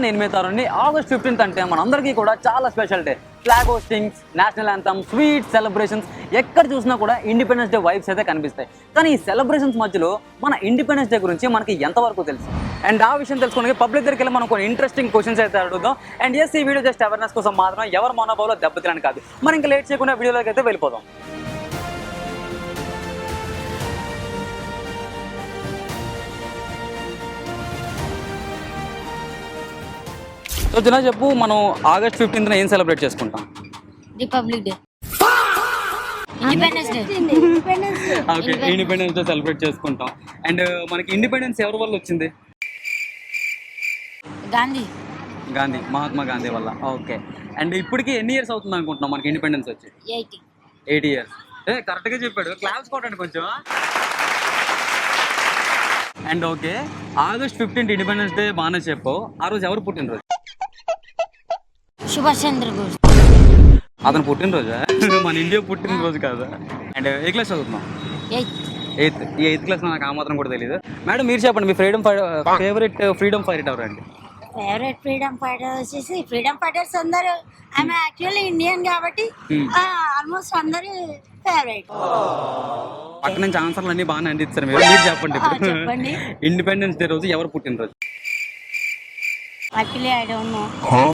నేను మీ తరుణ్ని. August 15th అంటే మనందరికీ కూడా చాలా special day. Flag hostings, national anthem, sweet celebrations, ఎక్కడ చూసినా కూడా ఇండిపెండెన్స్ డే వైబ్స్ అయితే కనిపిస్తాయి. కానీ ఈ సెలబ్రేషన్స్ మధ్యలో మన ఇండిపెండెన్స్ డే గురించి మనకి ఎంతవరకు తెలుసు? అండ్ ఆ విషయం తెలుసుకోవడానికి పబ్లిక్ దగ్గరికి వెళ్ళి మనం కొన్ని ఇంట్రెస్టింగ్ క్వశ్చన్స్ అయితే అడుగుదాం. అండ్ ఎస్, ఈ వీడియో జస్ట్ అవేర్నెస్ కోసం మాత్రం, ఎవరు మనోభావంలో దెబ్బతిరని కాదు. మనం ఇంకా లేట్ చేయకుండా వీడియోలోకి అయితే వెళ్ళిపోదాం. సో చిన్న చెప్పు, మనం ఆగస్ట్ 15th ఏం సెలబ్రేట్ చేసుకుంటాం? Republic day, independence day. Okay, independence day celebrate చేసుకుంటాం. అండ్ మనకి ఇండిపెండెన్స్ ఎవరి వల్ల వచ్చింది? గాంధీ, మహాత్మా గాంధీ వల్ల. ఓకే, అండ్ ఇప్పటికి ఎన్ని ఇయర్స్ అవుతుంది అనుకుంటున్నాం మనకి ఇండిపెండెన్స్ వచ్చి? 80 ఇయర్స్. కరెక్ట్గా చెప్పాడు, క్లాస్ కొట్టండి కొంచెం. And okay, August 15th independence day బాగానే చెప్పావు. ఆ రోజు ఎవరు పుట్టినరోజు? సుభాష్ చంద్రబోస్. అతను పుట్టినరోజా? మన ఇండియా పుట్టినరోజు కాదా? అండ్ ఏ క్లాస్ చదువుతున్నాం? 8th. ఈ 8th క్లాస్ నాకు ఆ మాత్రం కూడా తెలియదు. మేడం మీరు చెప్పండి, మీ ఫేవరెట్ ఫ్రీడమ్ ఫైటర్ ఎవరండి? ఫేవరెట్ ఫ్రీడమ్ ఫైటర్ వచ్చేసి, ఫ్రీడమ్ ఫైటర్స్ అందరూ, ఆమె యాక్చువల్లీ ఇండియన్ కాబట్టి ఆల్మోస్ట్ అందరూ ఫేవరెట్. పక్క నుంచి ఆన్సర్లు అన్ని బాగానే అందిస్తారు. మీరు చెప్పండి, ఇండిపెండెన్స్ డే రోజు ఎవరు పుట్టినరోజు?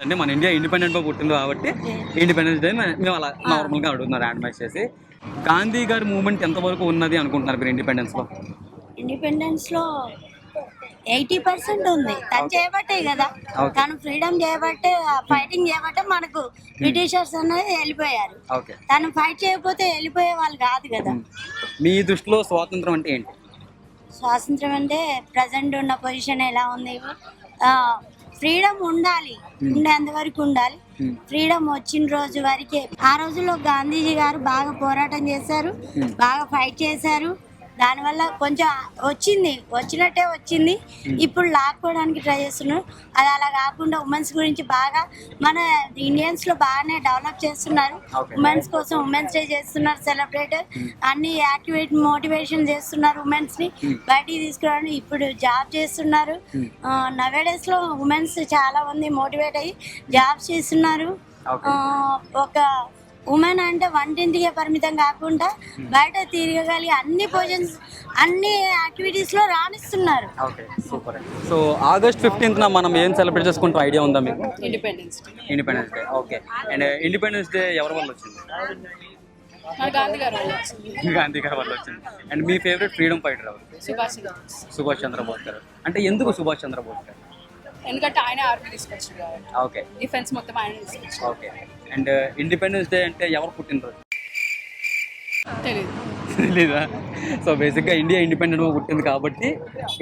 అంటే మన ఇండియా ఇండిపెండెంట్ గా పుట్టింది కాబట్టి ఇండిపెండెన్స్ డే మేము అలా నార్మల్ గా అడుగుతున్నారు ర్యాండమైజ్ చేసి. గాంధీ గారి మూవ్మెంట్ ఎంత వరకు ఉన్నది అనుకుంటున్నారు మీరు ఇండిపెండెన్స్ లో? ఇండిపెండెన్స్ లో 80% ఉంది. తను చేయబట్టే కదా, తను ఫ్రీడమ్ చేయబట్టే, ఫైటింగ్ చేయబట్టే మనకు బ్రిటిషర్స్ అనేది వెళ్ళిపోయారు. తను ఫైట్ చేయకపోతే వెళ్ళిపోయే వాళ్ళు కాదు కదా. మీ దృష్టిలో స్వాతంత్రం అంటే ఏంటి? స్వాతంత్రం అంటే ప్రజెంట్ ఉన్న పొజిషన్ ఎలా ఉంది, ఫ్రీడమ్ ఉండాలి, ఉండేంత వరకు ఉండాలి. ఫ్రీడమ్ వచ్చిన రోజు వరకే. ఆ రోజుల్లో గాంధీజీ గారు బాగా పోరాటం చేశారు, బాగా ఫైట్ చేశారు. దానివల్ల కొంచెం వచ్చినట్టే వచ్చింది. ఇప్పుడు లాక్కోవడానికి ట్రై చేస్తున్నారు. అది అలా కాకుండా ఉమెన్స్ గురించి బాగా మన ఇండియన్స్ లో బాగానే డెవలప్ చేస్తున్నారు. ఉమెన్స్ కోసం ఉమెన్స్ డే చేస్తున్నారు సెలబ్రేట్. అన్ని యాక్టివేట్ మోటివేషన్ చేస్తున్నారు ఉమెన్స్ ని బయటికి తీసుకురావడానికి. ఇప్పుడు జాబ్ చేస్తున్నారు. నవేడేస్ లో ఉమెన్స్ చాలా మంది మోటివేట్ అయ్యి జాబ్స్ చేస్తున్నారు. ఒక ఉమెన్ అంటే వంటింటికే పరిమితం కాకుండా బయట తిరగగలిగి అన్ని పొజిషన్స్, అన్ని యాక్టివిటీస్ లో రాణిస్తున్నారు. సో ఆగస్ట్ 15th మనం ఏం సెలబ్రేట్ చేసుకుంటాం ఐడియా ఉందా మీకు? Independence day. Okay, and independence day ఎవరి వల్ల వచ్చింది? గాంధీ గారి వల్ల వచ్చింది. And me favourite freedom fighter ఎవరు? సుభాష్ చంద్రబోస్ గారు. అంటే ఎందుకు సుభాష్ చంద్రబోస్ గారు? ఎందుకంటే ఆయన ఆర్మీ తీసుకొచ్చారు. ఓకే, డిఫెన్స్ మొత్తం ఆయన తీసుకొచ్చారు. ఓకే, అండ్ ఇండిపెండెన్స్ డే అంటే ఎవరు పుట్టినరోజు? తెలీదా? సో బేసిక్గా ఇండియా ఇండిపెండెంట్గా పుట్టింది కాబట్టి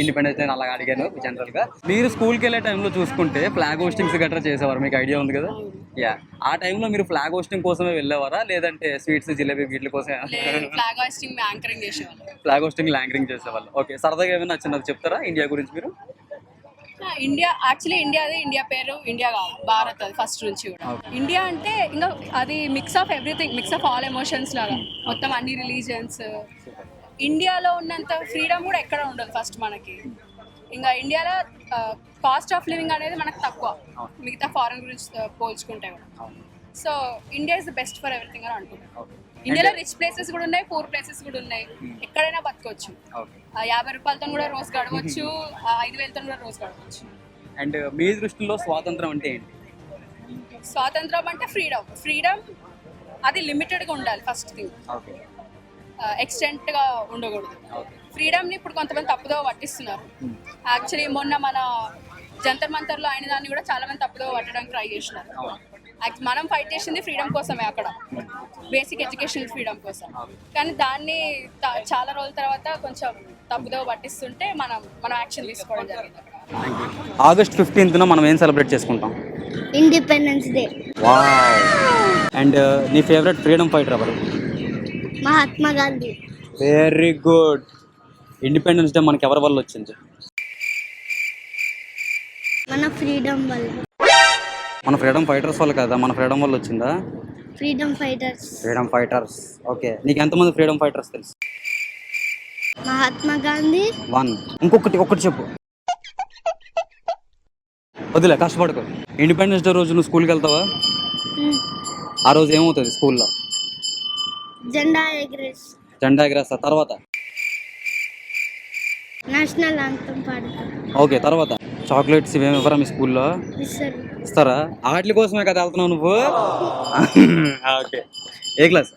ఇండిపెండెన్స్ డే అలా అడిగాను జనరల్గా. మీరు స్కూల్కి వెళ్ళే టైంలో చూసుకుంటే ఫ్లాగ్ హోస్టింగ్స్ గట్రా చేసేవారు, మీకు ఐడియా ఉంది కదా? యా, ఆ టైంలో మీరు ఫ్లాగ్ హోస్టింగ్ కోసమే వెళ్ళేవారా, లేదంటే స్వీట్స్ జిలేబీ వీటి కోసమే? ఫ్లాగ్ హోస్టింగ్ యాంకరింగ్ చేసేవాళ్ళు. ఓకే, సరదాగా ఏమైనా చిన్నది చెప్తారా ఇండియా గురించి మీరు? ఇండియా యాక్చువల్లీ ఇండియా పేరు ఇండియా కాదు, భారత్. అది ఫస్ట్ నుంచి కూడా ఇండియా అంటే ఇంకా అది mix of everything, mix of all emotions లాగా మొత్తం అన్ని రిలీజియన్స్. ఇండియాలో ఉన్నంత ఫ్రీడమ్ కూడా ఎక్కడ ఉండదు ఫస్ట్ మనకి. ఇంకా ఇండియాలో కాస్ట్ ఆఫ్ లివింగ్ అనేది మనకు తక్కువ మిగతా ఫారెన్ గురించి పోల్చుకుంటే కూడా. So India is the best for everything అని అనుకుంటున్నాను. ఇండియాలో రిచ్ ప్లేసెస్ కూడా ఉన్నాయి, పూర్ ప్లేసెస్ కూడా ఉన్నాయి. ఎక్కడైనా బతకొచ్చు. 50 రూపాయలతో కూడా రోజు గడవచ్చు, 5,000తో కూడా రోజు గడవచ్చు. అండ్ మీ దృష్టిలో స్వాతంత్రం అంటే ఏంటి? స్వాతంత్రం అంటే ఫ్రీడమ్ అది లిమిటెడ్గా ఉండాలి ఫస్ట్ థింగ్. ఎక్స్టెంట్గా ఉండకూడదు. ఫ్రీడమ్ని ఇప్పుడు కొంతమంది తప్పుదో పట్టిస్తున్నారు. యాక్చువల్లీ మొన్న మన జంతర్ మంతర్లో అయిన దాన్ని కూడా చాలా మంది తప్పుదో పట్టడానికి ట్రై చేస్తున్నారు. మనం ఫైట్ చేసింది ఫ్రీడమ్ కోసమే, అక్కడ బేసిక్ ఎడ్యుకేషన్ ఫ్రీడమ్ కోసం. కానీ దాన్ని చాలా రోజుల తర్వాత కొంచెం తప్పుదో పట్టిస్తుంటే మనం యాక్షన్ తీసుకోవడం జరిగింది. ఆగస్ట్ 15th మనం ఏం సెలబ్రేట్ చేసుకుంటాం? Independence day. అండ్ నీ ఫేవరెట్ ఫ్రీడమ్ ఫైటర్ ఎవరు? Mahatma Gandhi. Very good. Independence day మనకి ఎవరి వల్ల వచ్చింది? మన ఫ్రీడమ్ వల్ల. మన ఫ్రీడమ్ ఫైటర్స్ వల్ల కదా, మన ఫ్రీడమ్ వల్ల వచ్చిందా? Freedom fighters. ఓకే, నీకు ఎంతమంది ఫ్రీడమ్ ఫైటర్స్ తెలుసు? మహాత్మా గాంధీ 1. ఇంకొకటి చెప్పు. వదిలే కష్టపడుకో. ఇండిపెండెన్స్ డే రోజు నువ్వు స్కూల్కి వెళ్తావా? ఆ రోజు ఏమవుతుంది స్కూల్లో? జెండా ఎగరేసి జెండా ఎగరేస్తా. తర్వాత నేషనల్ యాంథమ్ పాడతాం. ఓకే. తర్వాత చాక్లెట్స్ ఇవేమి ఇవ్వరా మీ స్కూల్లో? ఇస్తారా? వాటి కోసమే కదా వెళ్తున్నావు నువ్వు? ఓకే. ఏ క్లాస్?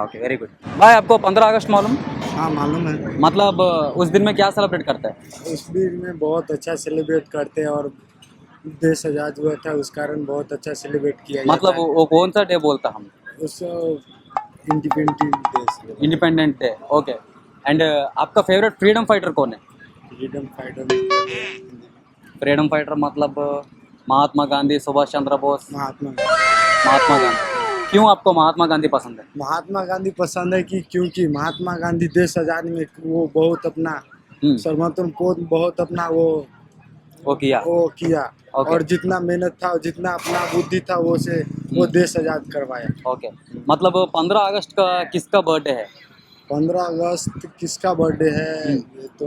ओके वेरी गुड भाई आपको 15 अगस्त मालूम? हाँ मालूम है। मतलब उस दिन में क्या सेलिब्रेट करते हैं? उस दिन में बहुत अच्छा सेलिब्रेट करते हैं और देश आजाद हुआ था उस कारण बहुत अच्छा सेलिब्रेट किया मतलब जाता वो कौन सा डे बोलता हम? है। उस इंडिपेंडेंट डे। ओके एंड आपका फेवरेट फ्रीडम फाइटर कौन है? फ्रीडम फाइटर फ्रीडम फाइटर मतलब महात्मा गांधी, सुभाष चंद्र बोस। महात्मा गांधी। क्यों आपको महात्मा गांधी पसंद है? महात्मा गांधी पसंद है कि क्योंकि महात्मा गांधी देश आजाद में वो बहुत अपना समर्थन को बहुत अपना वो किया और जितना मेहनत था जितना अपना बुद्धि था वो से वो देश आजाद करवाया। ओके मतलब 15 अगस्त का किसका बर्थडे है? 15 अगस्त किसका बर्थडे है ये तो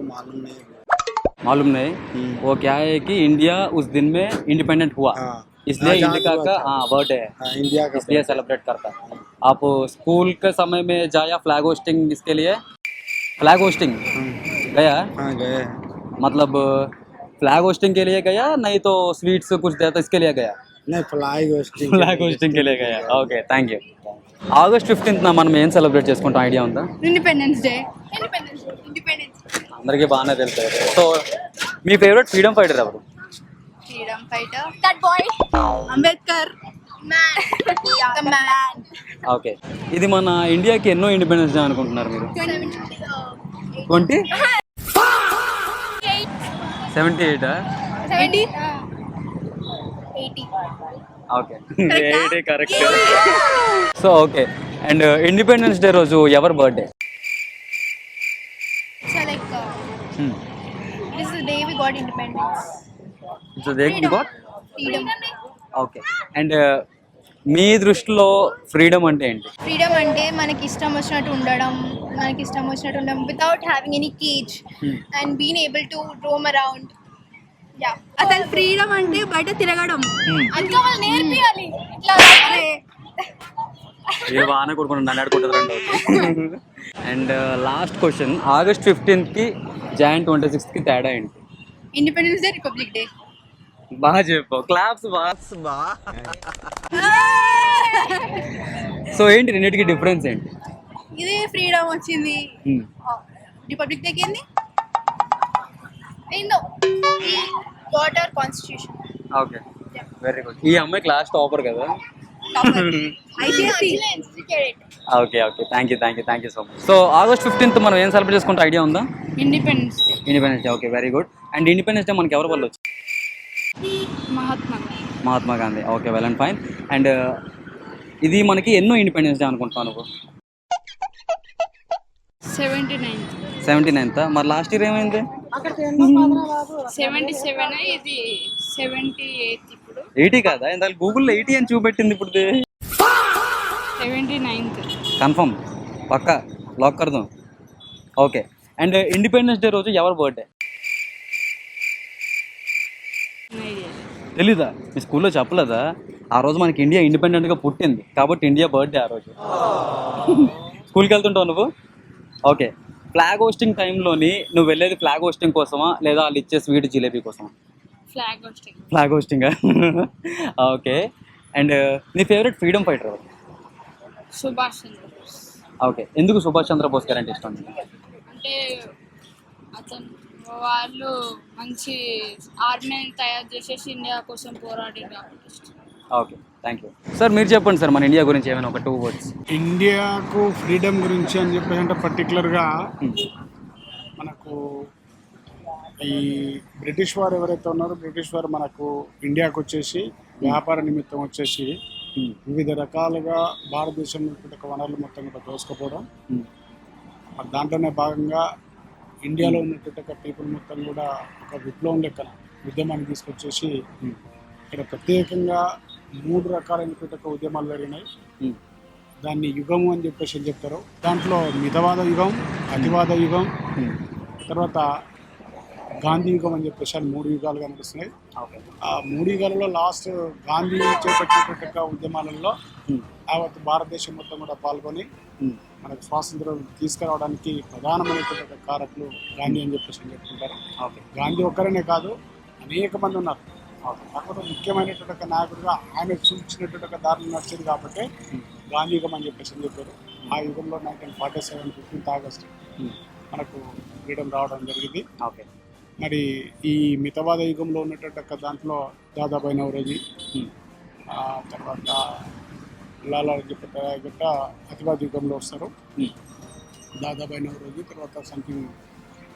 मालूम नहीं। वो क्या है कि इंडिया उस दिन में इंडिपेंडेंट हुआ, हाँ इसलिए आजाद इंडिया हुआ का था। बर्थडे है, हाँ इंडिया का इसलिए सेलिब्रेट करता है। आप स्कूल के समय में जाया फ्लैग होस्टिंग? इसके लिए फ्लैग होस्टिंग गया? हाँ गए हैं। मतलब फ्लैग होस्टिंग के लिए गया, नहीं तो स्वीट्स कुछ देता इसके लिए गया? नहीं fly flag hosting K Gaya. Okay thank you. August 15th మనం ఏం సెలబ్రేట్ చేసుకుంటాం ఐడియా ఉందా? Independence day. అందరికీ బాగానే తెలుసు. సో మీ ఫేవరెట్ ఫ్రీడమ్ ఫైటర్ ఎవరు? Freedom fighter that boy Ambedkar man the man. Okay ఇది మన ఇండియాకి ఎన్నో ఇండిపెండెన్స్ డే అనుకుంటున్నారు మీరు? 20 78 okay 80 correct. So okay and independence day రోజు ఎవరి birthday? So like this is the day we got independence. So they got Freedom. Okay and మీ దృష్టిలో ఫ్రీడమ్ అంటే ఏంటి? ఫ్రీడమ్ అంటే మనకి ఇష్టం వచ్చినట్టు ఉండడం without having any cage and been able to roam around. Yeah అసలు ఫ్రీడమ్ అంటే బయట తిరగడం. అందుకే వాళ్ళు నేర్పియాలి ఇట్లా. ఏ వాన కొడుకుని నన్ను ఆడుకుంటుంది. And last question, August 15th కి జాన్ 26th కి తేడా ఏంటి? Independence day, republic day. బాగా చెప్పు, క్లాప్స్ బా. సో ఏంటి రెండింటికి డిఫరెన్స్ ఏంటి? ఇది ఫ్రీడమ్ వచ్చింది, రిపబ్లిక్ డేకి ఏంది ఏందో water constitution. Okay very good. ఈ అమ్మాయి క్లాస్ టాపర్ కదా? Okay okay thank you so much. So August 15th మనం ఏం సెలబ్రేట్ చేసుకుంటే ఐడియా ఉందా? Independence day. Okay very good. And independence day మనకి ఎవరి వల్ల వచ్చి? Mahatma Gandhi. Okay well and fine. And ఇది మనకి ఎన్నో ఇండిపెండెన్స్ డే అనుకుంటున్నాను నువ్వు? 79th. మరి లాస్ట్ ఇయర్ ఏమైంది? 77. ఇది 78. ఇప్పుడు 80 కాదా? ఇందాక గూగుల్లో 80 అని చూపెట్టింది, ఇప్పుడు 79th. కన్ఫర్మ్ పక్కా లాక్ కర్దాం. ఓకే అండ్ ఇండిపెండెన్స్ డే రోజు ఎవరి బర్త్డే తెలీదా? మీ స్కూల్లో చెప్పలేదా? ఆ రోజు మనకి ఇండియా ఇండిపెండెంట్గా పుట్టింది కాబట్టి ఇండియా బర్త్డే ఆ రోజు. స్కూల్కి వెళ్తుంటావు నువ్వు? ఓకే ఫ్లాగ్ హోస్టింగ్ టైంలోని నువ్వు వెళ్ళేది ఫ్లాగ్ హోస్టింగ్ కోసమా లేదా వాళ్ళు ఇచ్చే స్వీట్ జిలేబీ కోసమా? ఫ్లాగ్ హోస్టింగా? ఓకే అండ్ నీ ఫేవరెట్ ఫ్రీడమ్ ఫైటర్ ఎవరు? సుభాష్ చంద్ర బోస్. ఓకే ఎందుకు సుభాష్ చంద్ర బోస్ గారు అంటే ఇష్టం? అంటే అతను వాళ్ళు మంచి ఆర్మీని తయారు చేసేసి ఇండియా కోసం పోరాడారు కాబట్టి ఇష్టం. Okay thank you sir. మీరు చెప్పండి సార్ మన ఇండియా గురించి ఏమైనా ఒక 2 words. ఇండియాకు ఫ్రీడమ్ గురించి అని చెప్పేసి అంటే పర్టికులర్గా మనకు ఈ బ్రిటిష్ వారు ఎవరైతే ఉన్నారో బ్రిటిష్ వారు మనకు ఇండియాకు వచ్చేసి వ్యాపార నిమిత్తం వచ్చేసి వివిధ రకాలుగా భారతదేశంలో ఉన్నటువంటి వనరులు మొత్తం కూడా దోసుకుపోవడం, మరి దాంట్లోనే భాగంగా ఇండియాలో ఉన్నటువంటి పీపుల్ మొత్తం కూడా ఒక విప్లవం లెక్కన ఉద్యమాన్ని తీసుకొచ్చేసి ఇక్కడ ప్రత్యేకంగా 3 రకాలైనటువంటి ఉద్యమాలు జరిగినాయి. దాన్ని యుగము అని చెప్పేసి ఏం చెప్తారు. దాంట్లో మితవాద యుగం, అతివాద యుగం, తర్వాత గాంధీ యుగం అని చెప్పేసి అని 3 యుగాలుగా నడుస్తున్నాయి. ఓకే. ఆ 3 యుగాలలో లాస్ట్ గాంధీ చేపట్టినటువంటి ఉద్యమాలలో యావత్ భారతదేశం మొత్తం కూడా పాల్గొని మనకు స్వాతంత్రం తీసుకురావడానికి ప్రధానమైనటువంటి కారకులు గాంధీ అని చెప్పేసి అని చెప్పుకుంటారు. ఓకే. గాంధీ ఒక్కరనే కాదు, అనేక మంది ఉన్నారు. కాకపోతే ముఖ్యమైనటువంటి నాయకుడిగా ఆయన సూచించినటువంటి దారులు నడిచింది కాబట్టి గాంధీ యుగం అని చెప్పేసి అని చెప్పారు. ఆ యుగంలో 1947 15th ఆగస్ట్ మనకు ఫ్రీడమ్ రావడం జరిగింది. ఓకే. మరి ఈ మితవాద యుగంలో ఉన్నటువంటి దాంట్లో దాదాబాయి నౌరోజీ, తర్వాత లాలా లజపత్ రాయ్ గట్ట అతివాద యుగంలో వస్తారు. దాదాబాయి నౌరోజీ తర్వాత సంథింగ్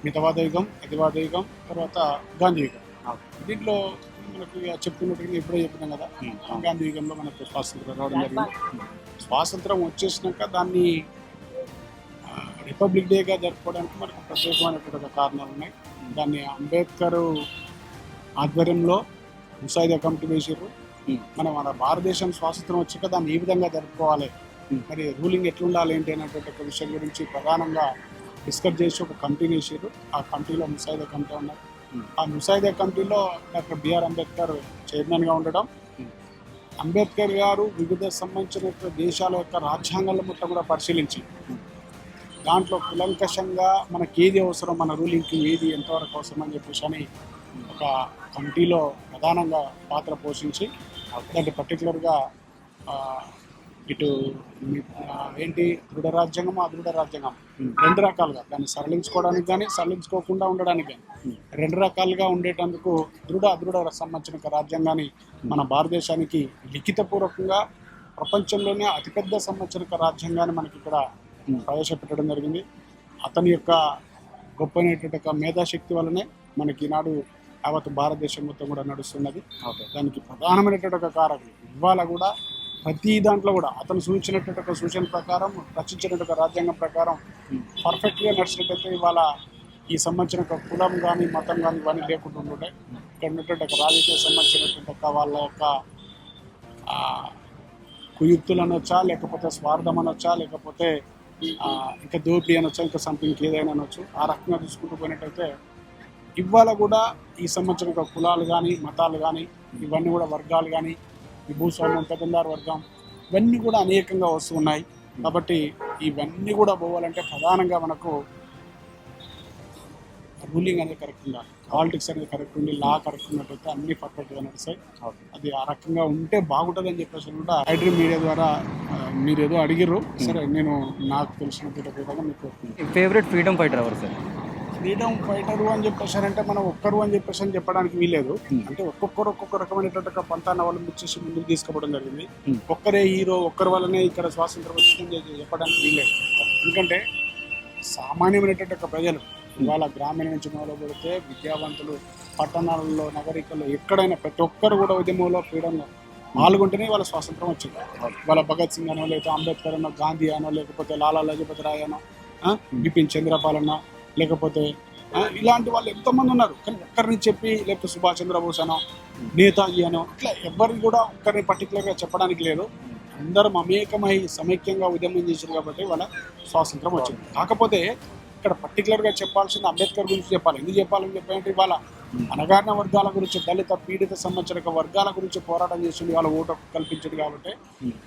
మితవాద యుగం, అతివాద యుగం, తర్వాత గాంధీ యుగం. దీంట్లో మనకు చెప్తున్నట్టుగా ఇప్పుడే చెప్పినాం కదా, గాంధీ యుగంలో మనకు స్వాతంత్రం రావడం జరిగింది. స్వాతంత్రం వచ్చేసినాక దాన్ని రిపబ్లిక్ డేగా జరుపుకోవడానికి మనకు ప్రత్యేకమైనటువంటి కారణాలు ఉన్నాయి. దాన్ని అంబేద్కర్ ఆధ్వర్యంలో ముసాయిదా కమిటీ వేసారు. మన భారతదేశం స్వాతంత్రం వచ్చాక దాన్ని ఈ విధంగా జరుపుకోవాలి, మరి రూలింగ్ ఎట్లుండాలి ఏంటి అనేటువంటి ఒక విషయం గురించి ప్రధానంగా డిస్కస్ చేసి ఒక కమిటీని వేసారు. ఆ కమిటీలో ముసాయిదా కమిటీ ఉన్నారు. ఆ ముసాయిదా కమిటీలో డాక్టర్ బిఆర్ అంబేద్కర్ చైర్మన్గా ఉండడం, అంబేద్కర్ గారు వివిధ సంబంధించిన దేశాల యొక్క రాజ్యాంగాలను మొత్తం కూడా పరిశీలించి దాంట్లో కులంకషంగా మనకి ఏది అవసరం, మన రూలింగ్కి ఏది ఎంతవరకు అవసరం అని చెప్పేసి అని ఒక కమిటీలో ప్రధానంగా పాత్ర పోషించి దాంట్లో పర్టికులర్గా ఇటు ఏంటి దృఢ రాజ్యాంగం, అదృఢ రాజ్యాంగం 2 రకాలుగా దాన్ని సరళించుకోవడానికి కానీ సరళించుకోకుండా ఉండడానికి కానీ 2 రకాలుగా ఉండేటందుకు అదృఢ సంబంధించిన రాజ్యాంగాన్ని మన భారతదేశానికి లిఖితపూర్వకంగా ప్రపంచంలోనే అతిపెద్ద సంబంధించిన రాజ్యాంగాన్ని మనకి ఇక్కడ ప్రవేశపెట్టడం జరిగింది. అతని యొక్క గొప్పైనటువంటి మేధాశక్తి వల్లనే మనకి ఈనాడు యావత్ భారతదేశం మొత్తం కూడా నడుస్తున్నది. దానికి ప్రధానమైనటువంటి ఒక కారకులు ఇవాళ కూడా ప్రతి దాంట్లో కూడా అతను సూచించినటువంటి ఒక సూచన ప్రకారం రచించినటువంటి రాజ్యాంగం ప్రకారం పర్ఫెక్ట్గా నడిచినట్టయితే ఇవాళ ఈ సంబంధించిన ఒక కులం కానీ మతం కానీ ఇవన్నీ లేకుండా ఉంటుంటాయి. ఇక్కడ ఉన్నటువంటి ఒక రాజకీయ సంబంధించినటువంటి ఒక వాళ్ళ యొక్క కుయుక్తులు అనొచ్చా, లేకపోతే స్వార్థం అనొచ్చా, లేకపోతే ఇంకా దోపిడీ అనొచ్చా, ఇంకా సంథింగ్ ఏదైనా అనొచ్చు. ఆ రకంగా చూసుకుంటూ పోయినట్టయితే ఇవాళ కూడా ఈ సంబంధించిన ఒక కులాలు కానీ మతాలు కానీ ఇవన్నీ కూడా వర్గాలు కానీ ఈ భూస్వామ్యం పెద్దందారు వర్గం ఇవన్నీ కూడా అనేకంగా వస్తున్నాయి. కాబట్టి ఇవన్నీ కూడా పోవాలంటే ప్రధానంగా మనకు రూలింగ్ అనేది కరెక్ట్ ఉండాలి, పాలిటిక్స్ అనేది కరెక్ట్ ఉండి లా కరెక్ట్ ఉన్నట్టయితే అన్ని పర్ఫెక్ట్గా నడుస్తాయి. అది ఆ రకంగా ఉంటే బాగుంటుంది అని చెప్పేసి కూడా ఐడ్రీమ్ మీడియా ద్వారా మీరు ఏదో అడిగిర్రు. సరే, నేను నాకు తెలిసినటువంటి విధంగా మీకు ఫేవరెట్ ఫ్రీడమ్ ఫైటర్ ఎవరు సార్? ఫ్రీడమ్ ఫైటరు అని చెప్పేసారంటే మనం ఒక్కరు అని చెప్పేసి అని చెప్పడానికి వీలేదు. అంటే ఒక్కొక్క రకమైనటువంటి పంతాన్ని అవలంబించేసి ముందుకు తీసుకుపోవడం జరిగింది. ఒక్కరే హీరో, ఒక్కరి వల్లనే ఇక్కడ స్వాతంత్రం వచ్చిందని చెప్పడానికి వీలేదు. ఎందుకంటే సామాన్యమైనటువంటి ప్రజలు ఇవాళ గ్రామీణ నుంచి మొదలుపెడితే విద్యావంతులు పట్టణాలలో నగరికల్లో ఎక్కడైనా ప్రతి ఒక్కరు కూడా ఉద్యమంలో ఫ్రీడమ్ పాల్గొంటేనే వాళ్ళ స్వాతంత్రం వచ్చింది. వాళ్ళ భగత్ సింగ్ అనో, లేకపోతే అంబేద్కర్ అనో, గాంధీ అనో, లేకపోతే లాలా లజపత్ రాయ్ అనో, బిపిన్ చంద్రపాల్ అనో, లేకపోతే ఇలాంటి వాళ్ళు ఎంతోమంది ఉన్నారు. కానీ ఒక్కరిని చెప్పి లేకపోతే సుభాష్ చంద్రబోస్ అనో, నేతాజీ అనో, ఇట్లా ఎవరిని కూడా ఒక్కరిని పర్టికులర్గా చెప్పడానికి లేదు. అందరం అమేకమై సమైక్యంగా ఉద్యమం చేశారు కాబట్టి వాళ్ళ స్వాతంత్రం వచ్చింది. కాకపోతే ఇక్కడ పర్టికులర్గా చెప్పాల్సింది అంబేద్కర్ గురించి చెప్పాలి. ఎందుకు చెప్పాలని చెప్పాలంటే ఇవాళ అణగారిన వర్గాల గురించి, దళిత పీడిత సంబంధించిన వర్గాల గురించి పోరాటం చేసింది, వాళ్ళ ఓటు హక్కు కల్పించింది. కాబట్టి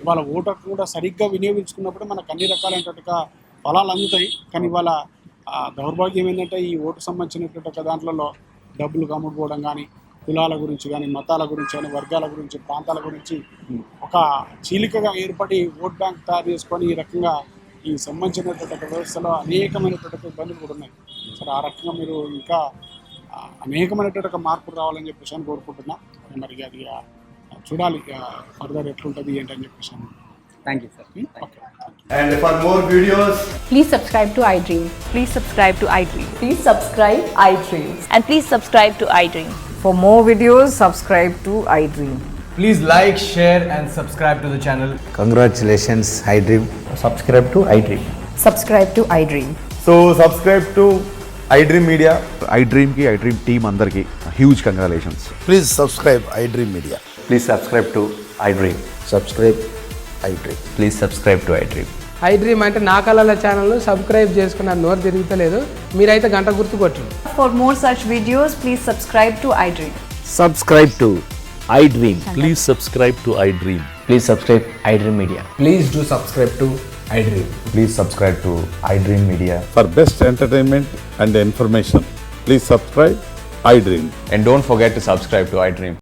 ఇవాళ ఓటు హక్కు కూడా సరిగ్గా వినియోగించుకున్నప్పుడు మనకు అన్ని రకాలైనటువంటి ఫలాలు అందుతాయి. కానీ ఇవాళ దౌర్భాగ్యం ఏంటంటే ఈ ఓటు సంబంధించినటువంటి దాంట్లో డబ్బులు కమ్ముకోవడం కానీ, కులాల గురించి కానీ, మతాల గురించి కానీ, వర్గాల గురించి, ప్రాంతాల గురించి ఒక చీలికగా ఏర్పడి ఓట్ బ్యాంక్ తయారు చేసుకొని ఈ రకంగా ఈ సంబంధించినటువంటి వ్యవస్థలో అనేకమైనటువంటి ఇబ్బందులు కూడా ఉన్నాయి. సరే, ఆ రకంగా మీరు ఇంకా అనేకమైనటువంటి మార్పులు రావాలని చెప్పేసి అని కోరుకుంటున్నా. మరి అది చూడాలి ఫర్దర్ ఎట్లుంటుంది ఏంటని చెప్పేసి. Thank you sir. Okay. And for more videos, Please subscribe to iDream. Please subscribe to iDream. Please subscribe iDream. And please subscribe to iDream. For more videos, subscribe to iDream. please like, share and subscribe to the channel. Congratulations, iDream. Subscribe to iDream. Subscribe to iDream. So subscribe to iDream Media. iDream team andarki huge congratulations. Please subscribe iDream Media. Please subscribe to iDream. Subscribe iDream. Please subscribe to iDream. I dream అంటే నా కళల ఛానల్ను subscribe చేసుకున్న నోరు తిరుగుతలేదు. మీరైతే గంట గుర్తు కొట్టండి. For more such videos, please subscribe to iDream. Subscribe to iDream. Please subscribe to iDream. Please subscribe iDream Media. Please do subscribe to iDream. Please subscribe to iDream Media. For best entertainment and information, please subscribe iDream. And don't forget to subscribe to iDream.